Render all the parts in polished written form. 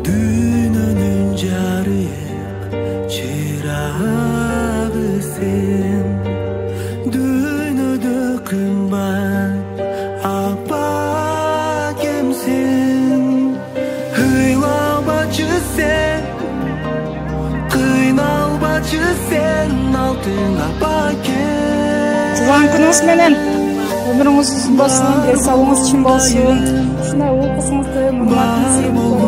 Dünönün jarıyıp çırağı sen. Dünödü kımban apakemsin. Hıylabacı sen, kıynalbacı sen, altın apakem. Tuğan gününüz menen ömrünüz uzun bolsun, денсаулығыңыз için bolsun. Şuna okusunuzdu, mırmatınızı korup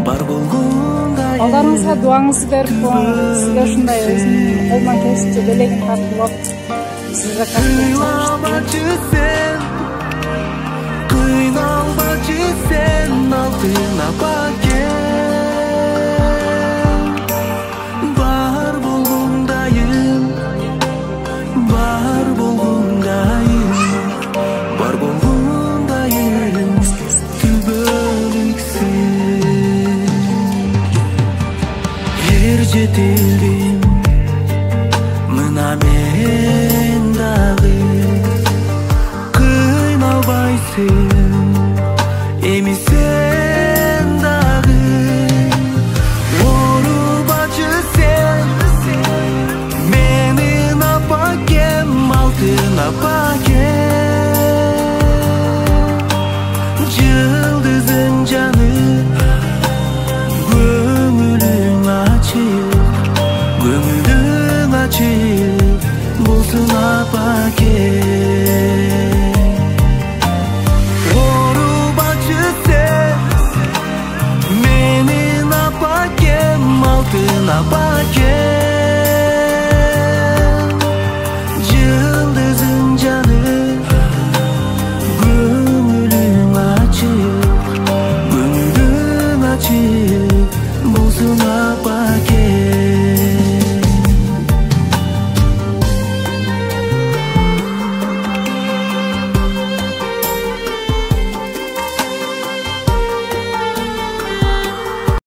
Бар болгондайым. Алдарыңызға дуаңызды беріп, сізге ушундай өзүнүн колунан келишинче белегин тартып, сизге Kıynalbacı sen, kıynalbacı sen, altın apakem. Бар болгондайым, бар болгондайым, бар болгондайым, түбөлүксүн. Ер жетилдим, мына мен дагы. Кыйналбайсың, эми сен дагы. Оорубачы сен, менин апакем, алтын апакем. Жылдызың жаны, көңүлүң ачык, көңүлүң ачыk, болсун апакем. Оорубачы сен, менин апакем, алтын апакем. Жылдызың жаны, көңүлүң ачыk, көңүлүң ачыk, болсун апакем.